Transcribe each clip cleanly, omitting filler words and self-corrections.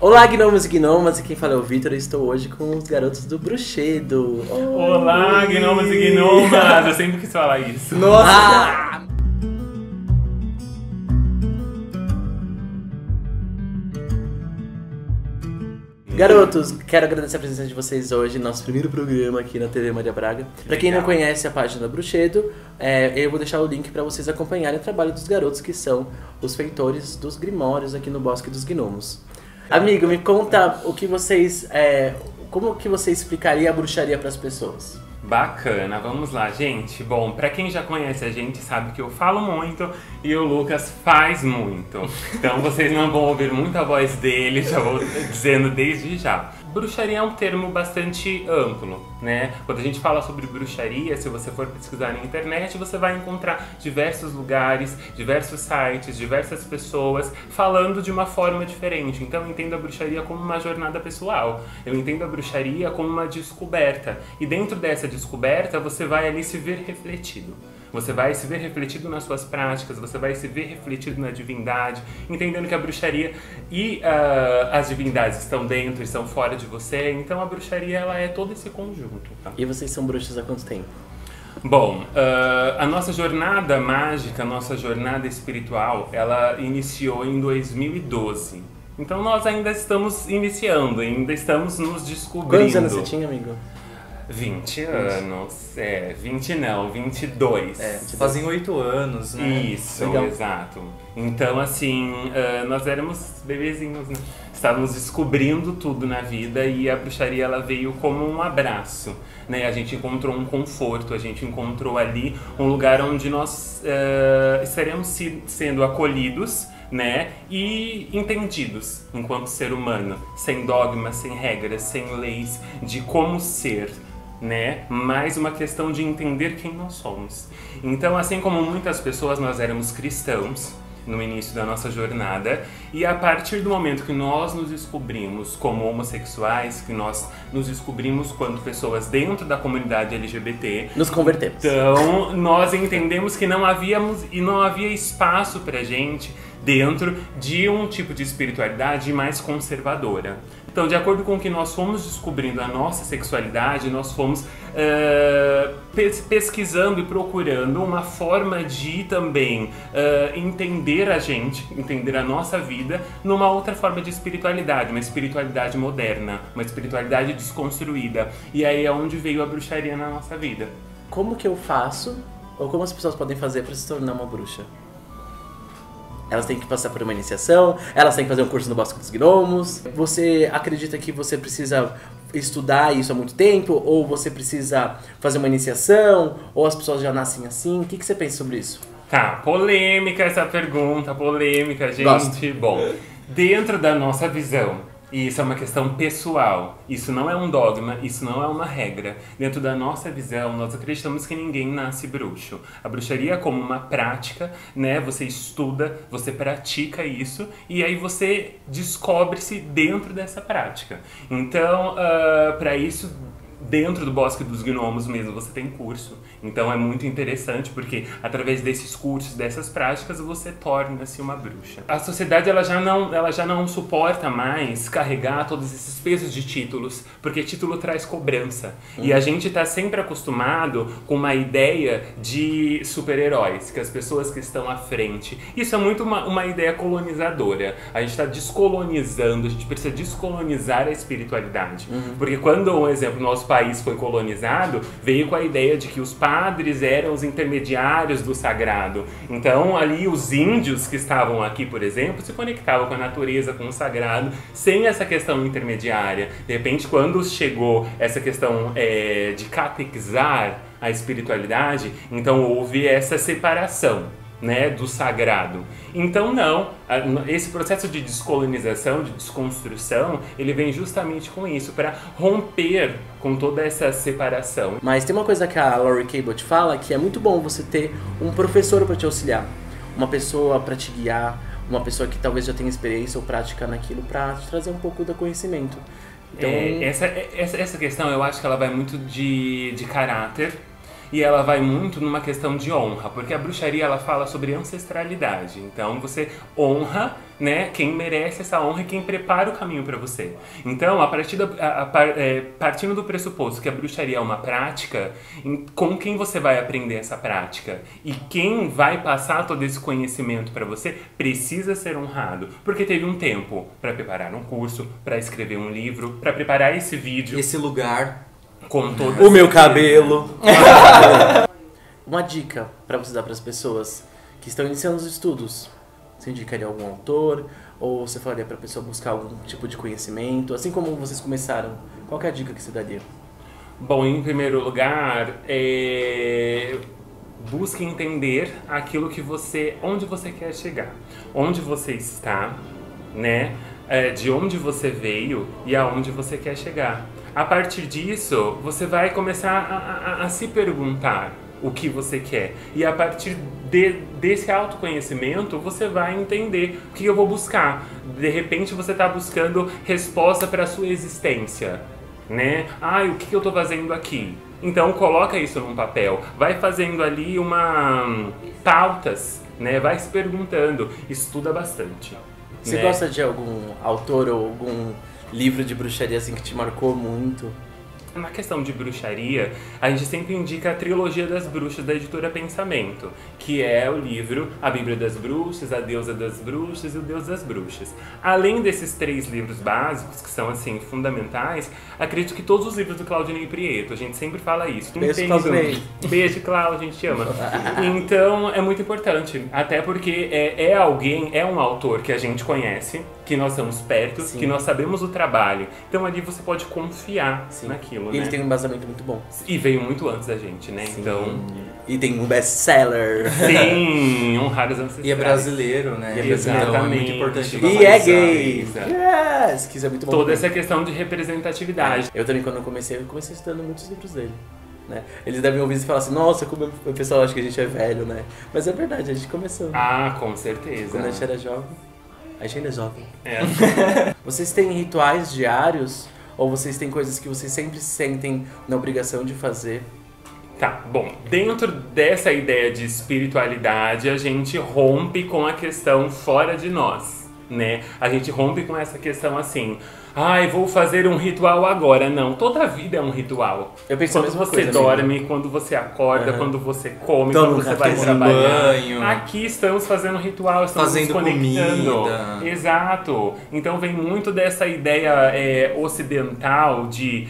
Olá, gnomos e gnomas, e quem fala é o Vitor, e estou hoje com os garotos do Bruxedo. Olá, gnomos e gnomas! Eu sempre quis falar isso. Nossa! Garotos, quero agradecer a presença de vocês hoje no nosso primeiro programa aqui na TV Maria Braga. Pra quem não conhece a página da Bruxedo, eu vou deixar o link pra vocês acompanharem o trabalho dos garotos que são os feitores dos grimórios aqui no Bosque dos Gnomos. Amigo, me conta o que vocês, como que você explicaria a bruxaria para as pessoas? Bacana, vamos lá, gente. Bom, pra quem já conhece a gente sabe que eu falo muito e o Lucas faz muito. Então vocês não vão ouvir muito a voz dele, já vou dizendo desde já. Bruxaria é um termo bastante amplo, né? Quando a gente fala sobre bruxaria, se você for pesquisar na internet, você vai encontrar diversos lugares, diversos sites, diversas pessoas falando de uma forma diferente. Então eu entendo a bruxaria como uma jornada pessoal. Eu entendo a bruxaria como uma descoberta. E dentro dessa descoberta, você vai ali se ver refletido. Você vai se ver refletido nas suas práticas, você vai se ver refletido na divindade, entendendo que a bruxaria e as divindades estão dentro e estão fora de você. Então a bruxaria ela é todo esse conjunto. Tá? E vocês são bruxos há quanto tempo? Bom, a nossa jornada mágica, a nossa jornada espiritual, ela iniciou em 2012. Então nós ainda estamos iniciando, ainda estamos nos descobrindo. Quantos anos você tinha, amigo? 20 anos, 20 não, 22. Fazem 8 anos, né? Isso, legal. Exato. Então, assim, nós éramos bebezinhos, né? Estávamos descobrindo tudo na vida e a bruxaria ela veio como um abraço, né? A gente encontrou um conforto, a gente encontrou ali um lugar onde nós estaremos sendo acolhidos, né? E entendidos enquanto ser humano, sem dogmas, sem regras, sem leis de como ser, né? Mais uma questão de entender quem nós somos. Então, assim como muitas pessoas, nós éramos cristãos no início da nossa jornada, e a partir do momento que nós nos descobrimos como homossexuais, que nós nos descobrimos quanto pessoas dentro da comunidade LGBT, nos convertemos. Então, nós entendemos que não havia espaço pra gente dentro de um tipo de espiritualidade mais conservadora. Então, de acordo com o que nós fomos descobrindo a nossa sexualidade, nós fomos pesquisando e procurando uma forma de também entender a gente, entender a nossa vida numa outra forma de espiritualidade, uma espiritualidade moderna, uma espiritualidade desconstruída. E aí é onde veio a bruxaria na nossa vida. Como que eu faço, ou como as pessoas podem fazer para se tornar uma bruxa? Elas têm que passar por uma iniciação, elas têm que fazer um curso no Bosque dos Gnomos. Você acredita que você precisa estudar isso há muito tempo? Ou você precisa fazer uma iniciação? Ou as pessoas já nascem assim? O que você pensa sobre isso? Tá, polêmica essa pergunta, polêmica, gente. Gosto. Bom, dentro da nossa visão, e isso é uma questão pessoal, isso não é um dogma, isso não é uma regra. Dentro da nossa visão, nós acreditamos que ninguém nasce bruxo. A bruxaria é como uma prática, né? Você estuda, você pratica isso e aí você descobre-se dentro dessa prática. Então, para isso, dentro do Bosque dos Gnomos mesmo, você tem curso. Então é muito interessante porque através desses cursos, dessas práticas, você torna-se uma bruxa. A sociedade ela já não suporta mais carregar todos esses pesos de títulos, porque título traz cobrança. E a gente está sempre acostumado com uma ideia de super-heróis, que as pessoas que estão à frente. Isso é muito uma ideia colonizadora. A gente está descolonizando, a gente precisa descolonizar a espiritualidade. Porque quando, um exemplo, nosso país foi colonizado, veio com a ideia de que os padres eram os intermediários do sagrado. Então, ali os índios que estavam aqui, por exemplo, se conectavam com a natureza, com o sagrado, sem essa questão intermediária. De repente, quando chegou essa questão de catequizar a espiritualidade, então houve essa separação, né, do sagrado. Então não, esse processo de descolonização, de desconstrução, ele vem justamente com isso, para romper com toda essa separação. Mas tem uma coisa que a Laurie Cabot fala, que é muito bom você ter um professor para te auxiliar, uma pessoa para te guiar, uma pessoa que talvez já tenha experiência ou prática naquilo para te trazer um pouco do conhecimento. Então... essa questão eu acho que ela vai muito de caráter e ela vai muito numa questão de honra, porque a bruxaria ela fala sobre ancestralidade. Então você honra, né, quem merece essa honra e quem prepara o caminho para você. Então, partindo do pressuposto que a bruxaria é uma prática, com quem você vai aprender essa prática? E quem vai passar todo esse conhecimento para você precisa ser honrado, porque teve um tempo para preparar um curso, para escrever um livro, para preparar esse vídeo, esse lugar, com todo o meu cabelo. Uma dica para você dar para as pessoas que estão iniciando os estudos. Você indicaria algum autor? Ou você falaria para a pessoa buscar algum tipo de conhecimento? Assim como vocês começaram, qual que é a dica que você daria? Bom, em primeiro lugar, busque entender aquilo que onde você quer chegar, onde você está, né? De onde você veio e aonde você quer chegar. A partir disso, você vai começar a se perguntar o que você quer. E a partir desse autoconhecimento, você vai entender o que eu vou buscar. De repente, você está buscando resposta para a sua existência, né? O que eu estou fazendo aqui? Então, coloca isso num papel. Vai fazendo ali pautas, né? Vai se perguntando. Estuda bastante. Você gosta de algum autor ou algum livro de bruxaria assim que te marcou muito? Na questão de bruxaria, a gente sempre indica a Trilogia das Bruxas da editora Pensamento, que é o livro A Bíblia das Bruxas, A Deusa das Bruxas e O Deus das Bruxas. Além desses 3 livros básicos, que são assim fundamentais, acredito que todos os livros do Claudinei Prieto, a gente sempre fala isso. Beijo, Claudinei. Beijo, Cláudio, a gente te ama. Então, é muito importante, até porque é um autor que a gente conhece, que nós estamos perto, sim, que nós sabemos o trabalho. Então ali você pode confiar, sim, naquilo, e né? ele tem um embasamento muito bom. E veio muito antes da gente, né? Sim. Então... E tem um best-seller. Sim, honrar os ancestrais. E é brasileiro, né? Exatamente. Então é muito importante. E é gay. Yes! Que isso é muito bom. Toda essa questão de representatividade. Eu também, quando eu comecei estudando muitos livros dele. Né? Eles devem ouvir e falar assim, nossa, como o pessoal acha que a gente é velho, né? Mas é verdade, a gente começou. Com certeza. Quando a gente era jovem. A gente ainda é jovem. Vocês têm rituais diários? Ou vocês têm coisas que vocês sempre sentem na obrigação de fazer? Tá, bom, dentro dessa ideia de espiritualidade, a gente rompe com a questão fora de nós, né? A gente rompe com essa questão assim, vou fazer um ritual agora. Não, toda a vida é um ritual. Eu penso quando você dorme, quando você acorda, quando você come, então, quando você vai trabalhar. Aqui estamos fazendo um ritual, estamos fazendo nos conectando. Comida. Exato. Então vem muito dessa ideia ocidental de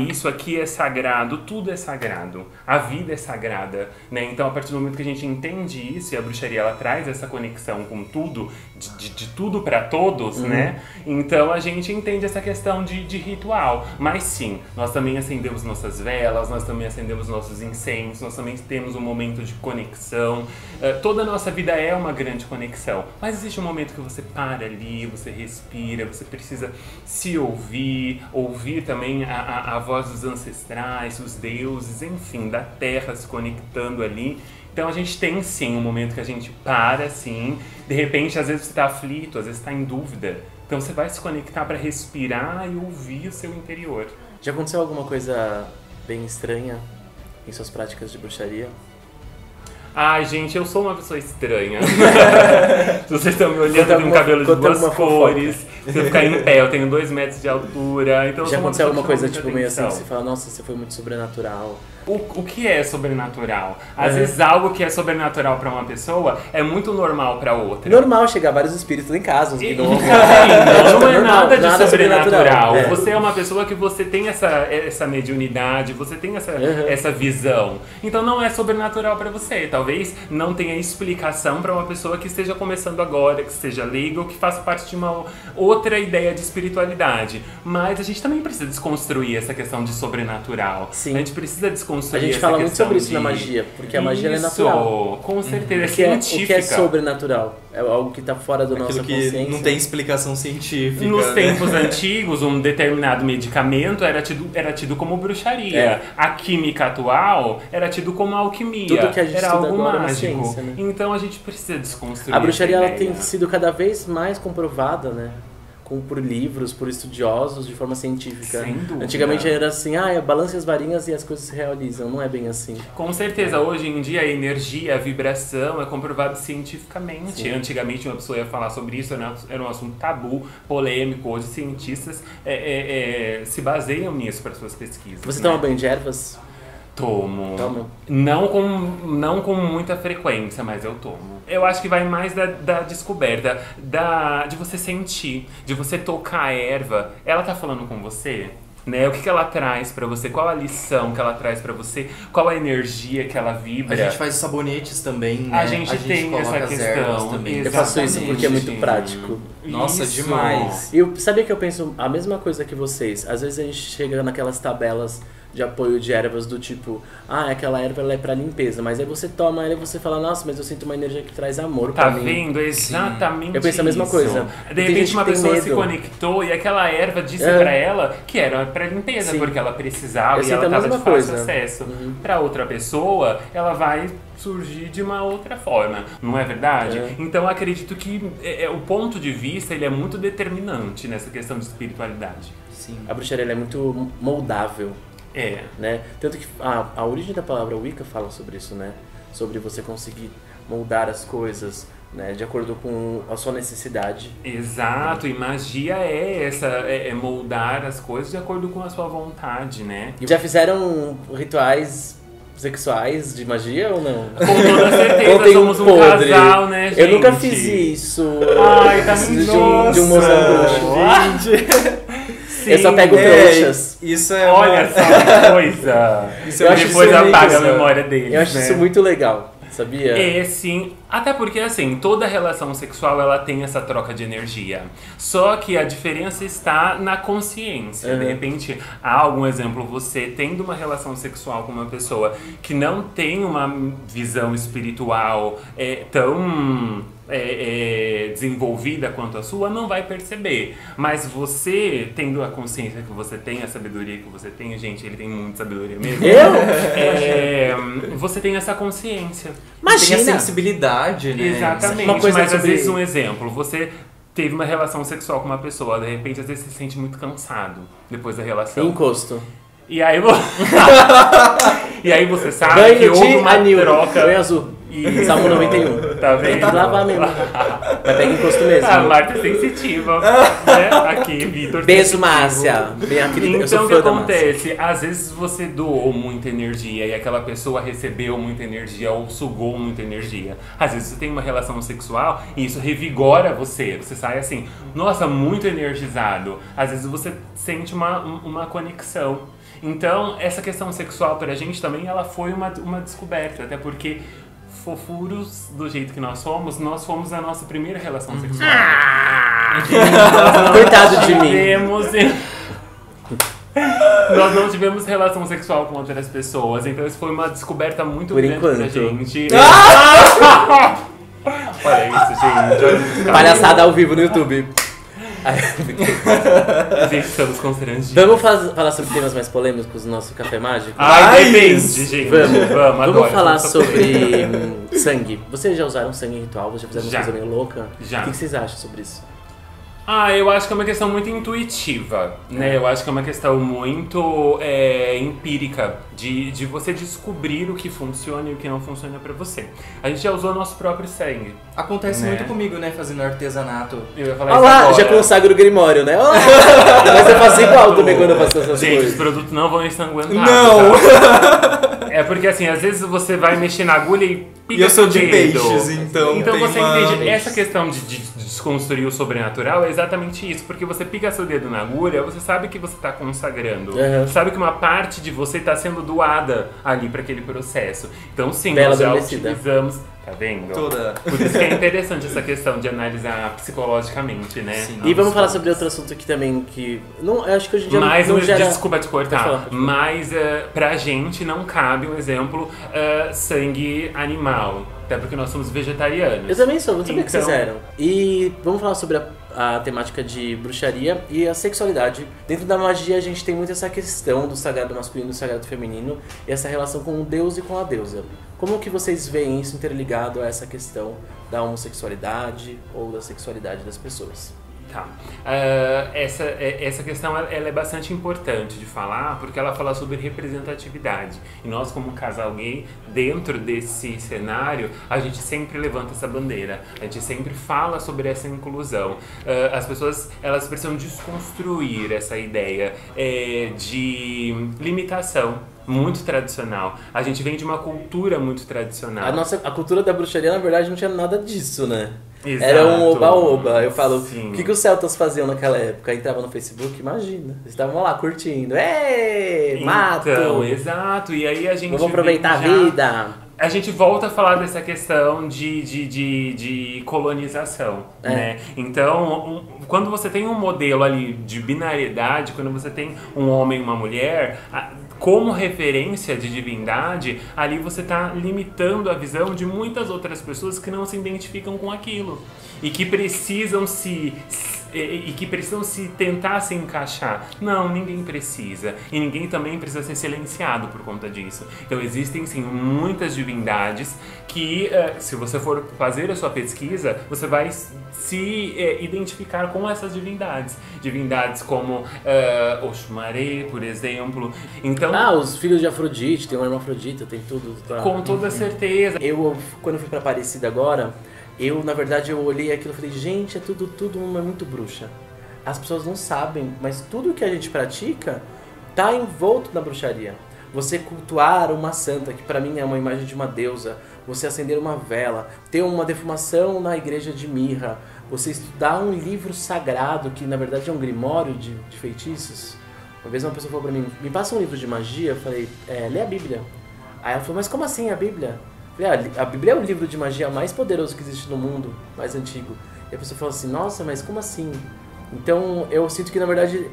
isso aqui é sagrado, tudo é sagrado, a vida é sagrada, né? Então a partir do momento que a gente entende isso, e a bruxaria ela traz essa conexão com tudo, de tudo para todos, né? Então a gente entende essa questão de ritual. Mas sim, nós também acendemos nossas velas, nós também acendemos nossos incensos, nós também temos um momento de conexão. Toda a nossa vida é uma grande conexão. Mas existe um momento que você para ali, você respira, você precisa se ouvir também a voz dos ancestrais, os deuses, enfim, da terra se conectando ali. Então a gente tem sim um momento que a gente para assim, de repente às vezes você está aflito, às vezes está em dúvida. Então você vai se conectar para respirar e ouvir o seu interior. Já aconteceu alguma coisa bem estranha em suas práticas de bruxaria? Gente, eu sou uma pessoa estranha. Se vocês estão me olhando, eu tenho um cabelo de duas cores. Se eu ficar em pé, eu tenho 2 metros de altura. Então já aconteceu alguma coisa tipo meio assim, que você fala, nossa, você foi muito sobrenatural? O que é sobrenatural? Às vezes algo que é sobrenatural para uma pessoa é muito normal para outra. Normal chegar vários espíritos em casa, os gnomos. Não é nada de sobrenatural. Você é uma pessoa que você tem essa mediunidade, você tem essa visão. Então não é sobrenatural para você. Talvez não tenha explicação para uma pessoa que esteja começando agora, que esteja leiga ou que faça parte de uma outra ideia de espiritualidade. Mas a gente também precisa desconstruir essa questão de sobrenatural. Sim. A gente precisa desconstruir. A gente fala muito sobre isso na magia, porque a magia é natural. Com certeza, é científica. O que é sobrenatural? É algo que está fora da nossa consciência. Que não tem explicação científica. Nos tempos antigos, um determinado medicamento era tido como bruxaria. A química atual era tido como alquimia. Tudo que a gente era estuda algo agora mágico. Na ciência, né? Então a gente precisa desconstruir. A bruxaria ela tem sido cada vez mais comprovada, né? por livros, por estudiosos, de forma científica. Sem dúvida. Antigamente era assim, balance as varinhas e as coisas se realizam. Não é bem assim. Com certeza, hoje em dia a energia, a vibração é comprovado cientificamente. Sim. Antigamente uma pessoa ia falar sobre isso, era um assunto tabu, polêmico. Hoje cientistas se baseiam nisso para suas pesquisas. Você né? toma banho de ervas? Tomo. Toma. Não com muita frequência, mas eu tomo. Eu acho que vai mais da descoberta, de você sentir, de você tocar a erva. Ela tá falando com você? Né? O que ela traz pra você? Qual a lição que ela traz pra você? Qual a energia que ela vibra? A gente faz os sabonetes também, né? A gente tem coloca essa as questão. ervas também. Eu faço isso porque é muito Exatamente. prático. Nossa, Isso. demais. Sabia que eu penso a mesma coisa que vocês? Às vezes a gente chega naquelas tabelas de apoio de ervas do tipo, aquela erva ela é pra limpeza, mas aí você toma ela e você fala, nossa, mas eu sinto uma energia que traz amor Tá pra mim. vendo? É exatamente Eu penso a mesma isso. coisa. De Tem repente gente uma que tem pessoa se medo. conectou e aquela erva disse pra ela que era pra limpeza, Sim. porque ela precisava Eu e sinto ela a tava de mesma fácil coisa. acesso. Pra outra pessoa, ela vai surgir de uma outra forma, não é verdade? É. Então eu acredito que o ponto de vista ele é muito determinante nessa questão de espiritualidade. Sim. A bruxaria ela é muito moldável, É. né? Tanto que a origem da palavra Wicca fala sobre isso, né? Sobre você conseguir moldar as coisas, né? De acordo com a sua necessidade. Exato, e magia é moldar as coisas de acordo com a sua vontade, né? E já fizeram rituais sexuais de magia ou não? Com toda certeza, Contem somos um podre. casal, né, gente? Eu nunca fiz isso. Ai, tá me de um mozão bruxo. Sim, Eu só pego trouxas. Isso é Olha só que coisa. Isso eu acho Depois isso apaga a muito- memória dele. Eu acho né? isso muito legal, sabia? É, sim. Até porque, assim, toda relação sexual, ela tem essa troca de energia. Só que a diferença está na consciência. De Uhum. repente, há algum exemplo, você tendo uma relação sexual com uma pessoa que não tem uma visão espiritual tão desenvolvida quanto a sua, não vai perceber. Mas você, tendo a consciência que você tem, a sabedoria que você tem, gente, ele tem muita sabedoria mesmo. Você tem essa consciência. Tem a Imagina! sensibilidade, né? Exatamente, Uma coisa mas às sobre- vezes um exemplo, você teve uma relação sexual com uma pessoa, de repente às vezes você se sente muito cansado depois da relação. Encosto. E aí, e aí você sabe que Banho houve de uma anil. troca. Banho azul. Isso. Salmo 91. Tá vendo? Lavar mesmo. Mas pega encosto mesmo. A Marta é sensitiva, né? Aqui, Vitor. Beijo, sensitivo. Márcia. Minha querida, eu Então sou o que fã da Márcia. acontece? Às vezes você doou muita energia e aquela pessoa recebeu muita energia ou sugou muita energia. Às vezes você tem uma relação sexual e isso revigora você. Você sai assim, nossa, muito energizado. Às vezes você sente uma conexão. Então, essa questão sexual pra gente também, ela foi uma descoberta. Até porque, fofuros do jeito que nós fomos a nossa primeira relação sexual. Coitado de mim. Nós não tivemos relação sexual com outras pessoas, então isso foi uma descoberta muito Por grande pra enquanto. gente. Olha isso, gente. Olha isso, cara. Palhaçada ao vivo no YouTube. Gente, estamos constrangidos. Vamos falar sobre temas mais polêmicos do nosso Café Mágico? Ai, Mas- depende, gente. Vamos agora. falar Vamos sobre sangue. Vocês já usaram sangue em ritual? Vocês já fizeram Já. uma coisa meio louca? Já. O que vocês acham sobre isso? Eu acho que é uma questão muito intuitiva, né? Eu acho que é uma questão muito empírica de você descobrir o que funciona e o que não funciona pra você. A gente já usou nosso próprio sangue. Acontece Né? muito comigo, né? Fazendo artesanato. Eu ia falar Olha isso lá, agora. já consagra o Grimório, né? Olá! Mas eu faço igual também quando eu faço essas Gente, os coisas. produtos não vão ensanguentar. Não! Tá? É porque assim, às vezes você vai mexer na agulha e pica E eu sou de seu dedo. peixes, então Então tem você uma- entende, essa questão de desconstruir o sobrenatural é exatamente isso. Porque você pica seu dedo na agulha, você sabe que você tá consagrando. Uhum. Você sabe que uma parte de você tá sendo doada ali pra aquele processo. Então sim, Bela nós já adormecida. utilizamos... Tá vendo? Toda. Por isso que é interessante essa questão de analisar psicologicamente, né? Sim. E vamos falar sobre outro assunto aqui também que... Não, eu acho que hoje em dia Mas, não gera... desculpa te cortar, Pode falar. mas pra gente não cabe um exemplo sangue animal, até porque nós somos vegetarianos. Eu também sou, não sabia que Então- vocês eram. E vamos falar sobre a temática de bruxaria e a sexualidade. Dentro da magia a gente tem muito essa questão do sagrado masculino e do sagrado feminino e essa relação com o deus e com a deusa. Como que vocês veem isso interligado a essa questão da homossexualidade ou da sexualidade das pessoas? Tá. Essa questão ela é bastante importante de falar, porque ela fala sobre representatividade. E nós, como um casal gay, dentro desse cenário, a gente sempre levanta essa bandeira. A gente sempre fala sobre essa inclusão. As pessoas, elas precisam desconstruir essa ideia de limitação muito tradicional. A gente vem de uma cultura muito tradicional. A cultura da bruxaria, na verdade, não tinha nada disso, né? Exato. Era um oba-oba. Eu falo, Sim. o que os celtas faziam naquela época? Entrava no Facebook, imagina. Eles estavam lá curtindo. Ei, mato! Então, exato. E aí a gente Vamos aproveitar a vida. A gente volta a falar dessa questão de colonização, né? Então, quando você tem um modelo ali de binariedade, quando você tem um homem e uma mulher, como referência de divindade, ali você está limitando a visão de muitas outras pessoas que não se identificam com aquilo e que precisam se tentar se encaixar. Não, ninguém precisa. E ninguém também precisa ser silenciado por conta disso. Então existem sim muitas divindades que, se você for fazer a sua pesquisa, você vai se identificar com essas divindades. Divindades como Oxumaré, por exemplo. Então, os filhos de Afrodite, tem uma irmã Afrodita, tem tudo. Tá? Com toda certeza. Quando eu fui pra Aparecida agora, na verdade, eu olhei aquilo e falei, gente, é tudo é muito bruxa. As pessoas não sabem, mas tudo que a gente pratica tá envolto na bruxaria. Você cultuar uma santa, que pra mim é uma imagem de uma deusa, você acender uma vela, ter uma defumação na igreja de mirra, você estudar um livro sagrado, que na verdade é um grimório de feitiços. Uma vez uma pessoa falou pra mim, me passa um livro de magia, eu falei, lê a Bíblia. Aí ela falou, mas como assim a Bíblia? A Bíblia é o livro de magia mais poderoso que existe no mundo, mais antigo. E a pessoa falou assim, nossa, mas como assim? Então eu sinto que na verdade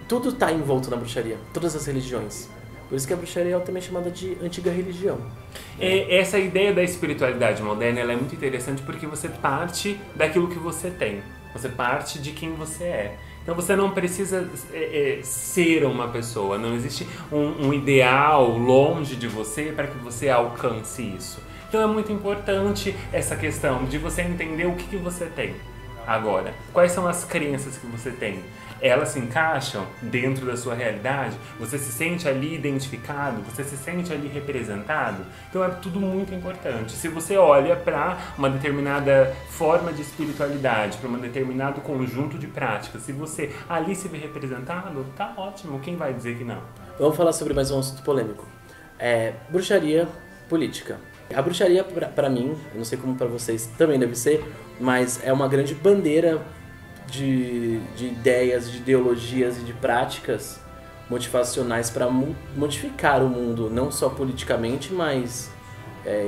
tudo está envolto na bruxaria, todas as religiões. Por isso que a bruxaria é também chamada de antiga religião. Essa ideia da espiritualidade moderna ela é muito interessante porque você parte daquilo que você tem. Você parte de quem você é. Então você não precisa ser uma pessoa, não existe um ideal longe de você para que você alcance isso. Então é muito importante essa questão de você entender o que você tem agora. Quais são as crenças que você tem? Elas se encaixam dentro da sua realidade? Você se sente ali identificado? Você se sente ali representado? Então é tudo muito importante. Se você olha para uma determinada forma de espiritualidade, para um determinado conjunto de práticas, se você ali se vê representado, tá ótimo. Quem vai dizer que não? Vamos falar sobre mais um assunto polêmico. Bruxaria política. A bruxaria, pra mim, eu não sei como pra vocês também deve ser, mas é uma grande bandeira de ideias, de ideologias e de práticas motivacionais para modificar o mundo, não só politicamente, mas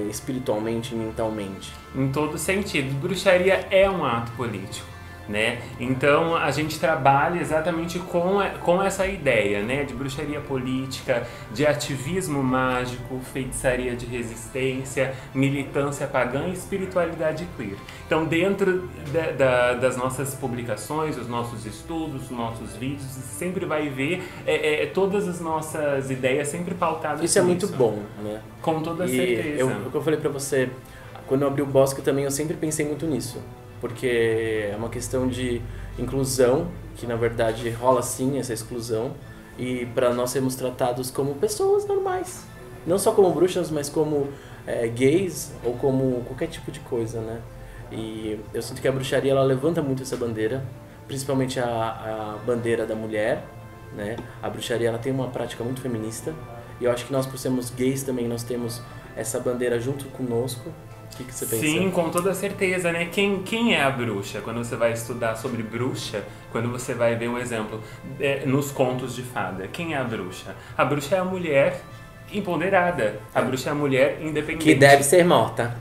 espiritualmente e mentalmente. Em todo sentido, bruxaria é um ato político, né? Então a gente trabalha exatamente com essa ideia, né? De bruxaria política, de ativismo mágico, feitiçaria de resistência, militância pagã e espiritualidade queer. Então dentro das nossas publicações, os nossos estudos, os nossos vídeos, você sempre vai ver todas as nossas ideias sempre pautadas Isso é muito bom, né? Com toda certeza. O que eu falei pra você, quando eu abri o Bosque também, eu sempre pensei muito nisso. Porque é uma questão de inclusão, que na verdade rola sim essa exclusão, e para nós sermos tratados como pessoas normais. Não só como bruxas, mas como gays ou como qualquer tipo de coisa, né? E eu sinto que a bruxaria ela levanta muito essa bandeira, principalmente a bandeira da mulher, né? A bruxaria ela tem uma prática muito feminista, e eu acho que nós, por sermos gays também, nós temos essa bandeira junto conosco. O que você pensa? Sim, com toda certeza, né? Quem é a bruxa? Quando você vai estudar sobre bruxa, quando você vai ver um exemplo nos contos de fada, quem é a bruxa? A bruxa é a mulher empoderada. A bruxa é a mulher independente. Que deve ser morta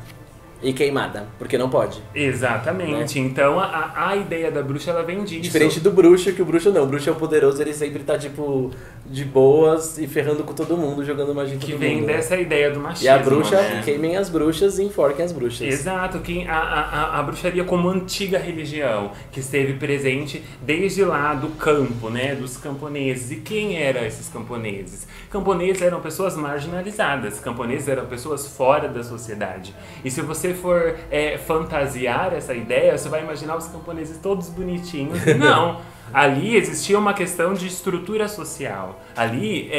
e queimada, porque não pode. Exatamente. Né? Então a ideia da bruxa ela vem disso. Diferente do bruxo, que o bruxo não. O bruxo é o poderoso, ele sempre tá tipo de boas e ferrando com todo mundo, jogando magia em todo mundo. Que vem dessa ideia do machismo. E a bruxa, né? Queimem as bruxas e enforquem as bruxas. Exato, que a bruxaria como antiga religião, que esteve presente desde lá do campo, né, dos camponeses. E quem eram esses camponeses? Camponeses eram pessoas marginalizadas, camponeses eram pessoas fora da sociedade. E se você você for fantasiar essa ideia, você vai imaginar os camponeses todos bonitinhos. Não! Ali existia uma questão de estrutura social. Ali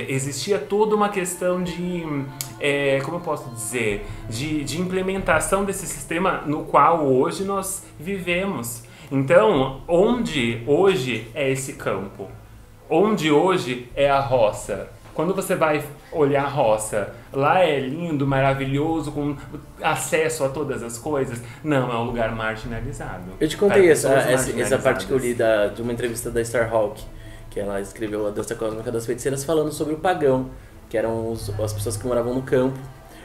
existia toda uma questão de, como eu posso dizer, de implementação desse sistema no qual hoje nós vivemos. Então, onde hoje é esse campo? Onde hoje é a roça? Quando você vai olhar a roça, lá é lindo, maravilhoso, com acesso a todas as coisas. Não, é um lugar marginalizado. Eu te contei essa parte que eu li de uma entrevista da Starhawk, que ela escreveu A Dança Cósmica das Feiticeiras, falando sobre o pagão, que eram as pessoas que moravam no campo.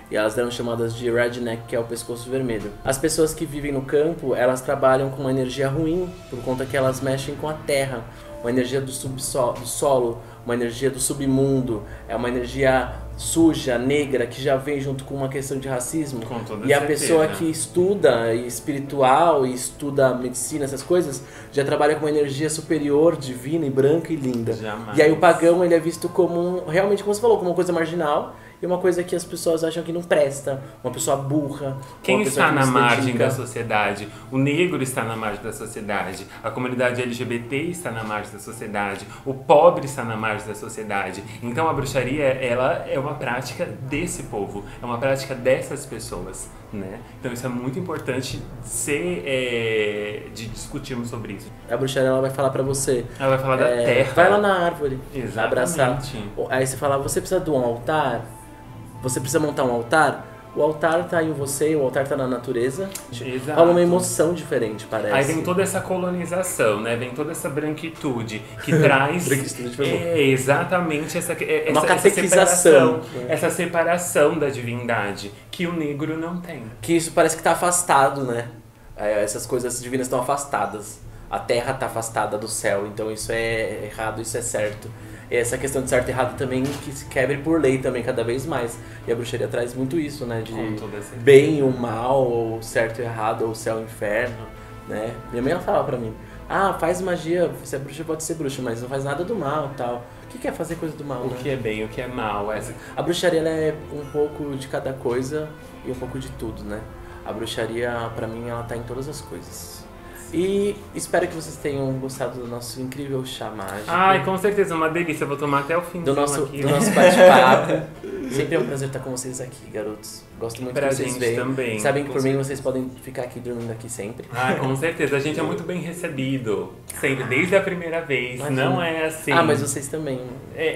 E elas eram chamadas de redneck, que é o pescoço vermelho. As pessoas que vivem no campo, elas trabalham com uma energia ruim, por conta que elas mexem com a terra, uma energia do solo, uma energia do submundo, é uma energia suja, negra, que já vem junto com uma questão de racismo. Com toda e a certeza. pessoa que estuda espiritual e estuda medicina, essas coisas, já trabalha com uma energia superior, divina e branca e linda. Jamais. E aí o pagão, ele é visto como, realmente, como você falou, como uma coisa marginal, e uma coisa que as pessoas acham que não presta, uma pessoa burra. Quem uma pessoa está que na não se margem dedica. da sociedade? O negro está na margem da sociedade, a comunidade LGBT está na margem da sociedade, o pobre está na margem da sociedade. Então a bruxaria, ela é uma prática desse povo, é uma prática dessas pessoas, né? Então isso é muito importante de discutirmos sobre isso. A bruxaria, ela vai falar pra você. Ela vai falar da terra. Vai lá na árvore. Exatamente. Abraçar. Aí você fala, você precisa de um altar? Você precisa montar um altar? O altar tá em você, o altar tá na natureza. Exato. Fala uma emoção diferente, parece. Aí vem toda essa colonização, né? Vem toda essa branquitude que traz exatamente essa catequização. Essa separação da divindade que o negro não tem. Que isso parece que tá afastado, né? Essas coisas divinas estão afastadas. A terra tá afastada do céu, então isso é errado, isso é certo. E essa questão de certo e errado também que se quebre por lei também cada vez mais. E a bruxaria traz muito isso, né? De bem e o mal, ou certo e errado, ou céu e inferno, né? Minha mãe ela falava pra mim, faz magia, você é bruxa, pode ser bruxa, mas não faz nada do mal e tal. O que é fazer coisa do mal, O né? que é bem, o que é mal. A bruxaria, ela é um pouco de cada coisa e um pouco de tudo, né? A bruxaria, pra mim, ela tá em todas as coisas. E espero que vocês tenham gostado do nosso incrível chá mágico. Ai, com certeza, uma delícia. Eu vou tomar até o fim do nosso aqui. Do nosso bate-papo. Sempre é um prazer estar com vocês aqui, garotos. Gosto muito pra que vocês gente venham. também. Sabem que por mim vocês podem ficar aqui dormindo aqui sempre. Com certeza. A gente é muito bem recebido. Sempre, desde a primeira vez. Imagina. Não é assim. Mas vocês também.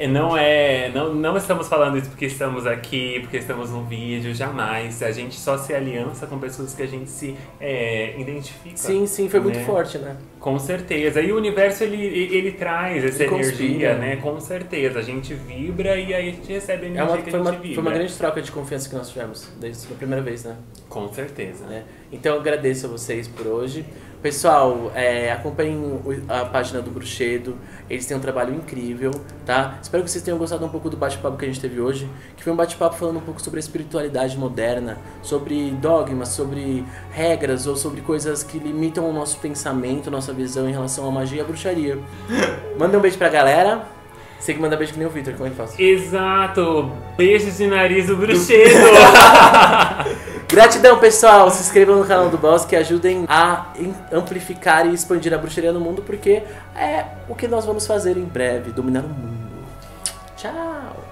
Não estamos falando isso porque estamos aqui, porque estamos no vídeo, jamais. A gente só se aliança com pessoas que a gente se identifica. Sim, foi muito forte, né? Com certeza. E o universo, ele traz essa energia, né? né? Com certeza. A gente vibra e aí a gente recebe a energia que a gente vibra. Foi uma grande troca de confiança que nós tivemos, desde a primeira vez, né? Com certeza. Então eu agradeço a vocês por hoje. Pessoal, acompanhem a página do Bruxedo, eles têm um trabalho incrível, tá? Espero que vocês tenham gostado um pouco do bate-papo que a gente teve hoje, que foi um bate-papo falando um pouco sobre a espiritualidade moderna, sobre dogmas, sobre regras ou sobre coisas que limitam o nosso pensamento, nossa visão em relação à magia e à bruxaria. Manda um beijo pra galera. Você que manda beijo que nem o Victor, como é que faz? Exato! Beijos de nariz do Bruxedo! Gratidão, pessoal! Se inscrevam no canal do Boss, que ajudem a amplificar e expandir a bruxaria no mundo, porque é o que nós vamos fazer em breve, dominar o mundo. Tchau!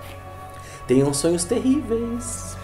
Tenham sonhos terríveis!